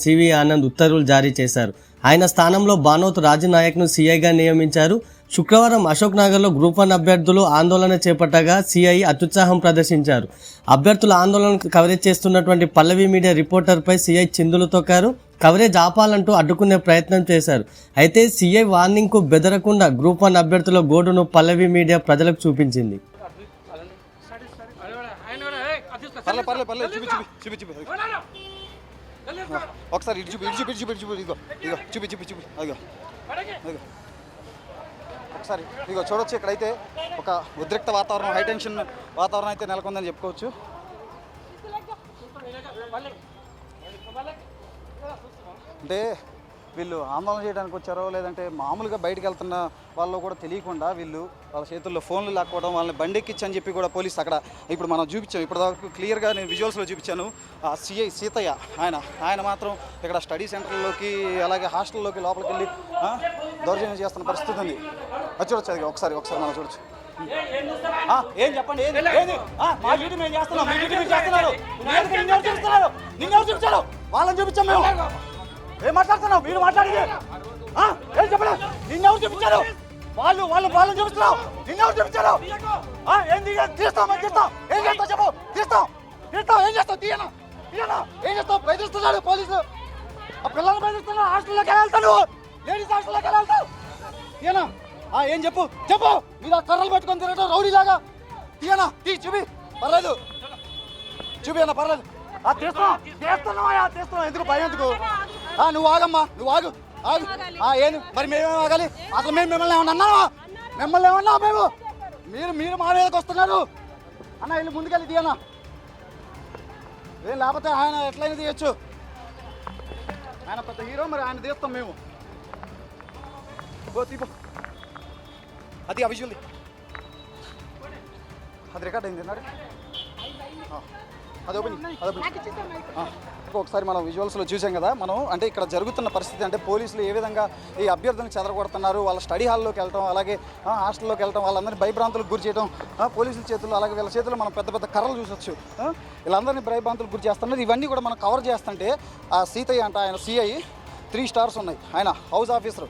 CV Anand ఉత్తర్వులు జారీ చేశారు. ఆయన స్థానంలో బానోత్ రాజనాయక్ను సీఐగా నియమించారు. శుక్రవారం అశోక్ నగర్లో గ్రూప్ 1 అభ్యర్థులు ఆందోళన చేపట్టగా సీఐ అత్యుత్సాహం ప్రదర్శించారు. అభ్యర్థుల ఆందోళన కవరేజ్ చేస్తున్నటువంటి పల్లవి మీడియా రిపోర్టర్పై సీఐ చిందులు తొక్కారు. కవరేజ్ ఆపాలంటూ అడ్డుకునే ప్రయత్నం చేశారు. అయితే సీఐ వార్నింగ్కు బెదరకుండా గ్రూప్ 1 అభ్యర్థుల గోడును పల్లవి మీడియా ప్రజలకు చూపించింది. ఒకసారి ఇటు చూపి ఇదిగో చూపి ఒకసారి ఇదిగో చూడొచ్చు. ఇక్కడైతే ఒక ఉద్రిక్త వాతావరణం, హై టెన్షన్ వాతావరణం అయితే నెలకొందని చెప్పుకోవచ్చు. అంటే వీళ్ళు ఆందోళన చేయడానికి వచ్చారో లేదంటే మామూలుగా బయటకు వెళ్తున్న వాళ్ళు కూడా తెలియకుండా వీళ్ళు వాళ్ళ చేతుల్లో ఫోన్లు లాక్కోవడం, వాళ్ళని బండెక్కిచ్చు అని చెప్పి కూడా పోలీసు అక్కడ ఇప్పుడు మనం చూపించాం. ఇప్పటిదాకా క్లియర్గా నేను విజువల్స్లో చూపించాను. సిఐ సీతయ్య ఆయన మాత్రం ఇక్కడ స్టడీ సెంటర్లోకి అలాగే హాస్టల్లోకి లోపలికి వెళ్ళి దౌర్జన్యం చేస్తున్న పరిస్థితి ఉంది. అది చూడొచ్చు. అది ఒకసారి మనం చూడొచ్చు. ఏం చెప్పండి, మా డ్యూటీ మేము చేస్తున్నాం, మీ డ్యూటీ మీరు చేస్తున్నారు. నిన్నెవరు చూపించారు? వాళ్ళని చూపించాం మేము. ఏం మాట్లాడుతున్నావు? మీరు మాట్లాడి ఏం చెప్పలేదు. నిన్నెవరు చూపించారు? వాళ్ళని చూపిస్తున్నావు. నిన్నెవరు చూపించారు? ఏంది తీస్తాం? ఏం చేస్తావు చెప్పు. తీస్తాం ఏం చేస్తావు? తీయనా ఏం చేస్తావు? బెదిరిస్తున్నాడు పోలీసు. ఆ పిల్లల్ని బెదిరిస్తున్నాడు. హాస్టల్లోకి వెళ్తాను, లేడీస్ హాస్టల్లోకి వెళ్తావు. తీయనా ఏం చెప్పు మీరు ఆ కర్రలు పెట్టుకొని తిరగటం రౌడీ లాగా. తీయనా చూపి పర్లేదు, చూపియన్నా పర్లేదు. తీస్తున్నావు ఎందుకు భయం ఎందుకు? నువ్వు ఆగమ్మా, నువ్వు ఆగు. ఏంది మరి మేమేం ఆగాలి? అసలు మేము మిమ్మల్ని ఏమన్నా అన్నావా? మిమ్మల్ని ఏమన్నా మీరు మా మీదకి వస్తున్నారు అన్న. వెళ్ళి ముందుకెళ్ళి తీయన్నా. ఏం లేకపోతే ఆయన ఎట్లయినా తీయచ్చు. ఆయన పెద్ద హీరో, మరి ఆయన తీస్తాం మేము. తీపో అది అవిజువల్, అది రికార్డ్ అయింది. అది ఒకసారి మనం విజువల్స్లో చూసాం కదా. మనం అంటే ఇక్కడ జరుగుతున్న పరిస్థితి అంటే పోలీసులు ఏ విధంగా ఈ అభ్యర్థులను చెదరగొడుతున్నారు, వాళ్ళ స్టడీ హాల్లోకి వెళ్ళటం, అలాగే హాస్టల్లోకి వెళ్ళటం, వాళ్ళందరినీ భయభ్రాంతులకు గురి చేయడం, పోలీసుల చేతుల్లో అలాగే వీళ్ళ చేతుల్లో మనం పెద్ద పెద్ద కర్రలు చూసొచ్చు. వీళ్ళందరినీ భయభ్రాంతులకు గురి చేస్తున్నారు. ఇవన్నీ కూడా మనం కవర్ చేస్తుంటే ఆ సీతయ్య అంట, ఆయన సిఐ 3 స్టార్స్ ఉన్నాయి. ఆయన house officer,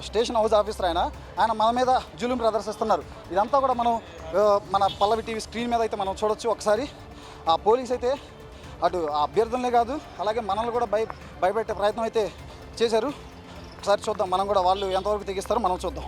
station house officer. ఆయన మన మీద జులుం ప్రదర్శిస్తున్నారు. ఇదంతా కూడా మనం మన పల్లవి టీవీ స్క్రీన్ మీద అయితే మనం చూడొచ్చు. ఒకసారి ఆ పోలీస్ అయితే అటు ఆ అభ్యర్థులనే కాదు అలాగే మనల్ని కూడా భయపెట్టే ప్రయత్నం అయితే చేశారు. ఒకసారి చూద్దాం మనం కూడా, వాళ్ళు ఎంతవరకు తెగిస్తారో మనం చూద్దాం.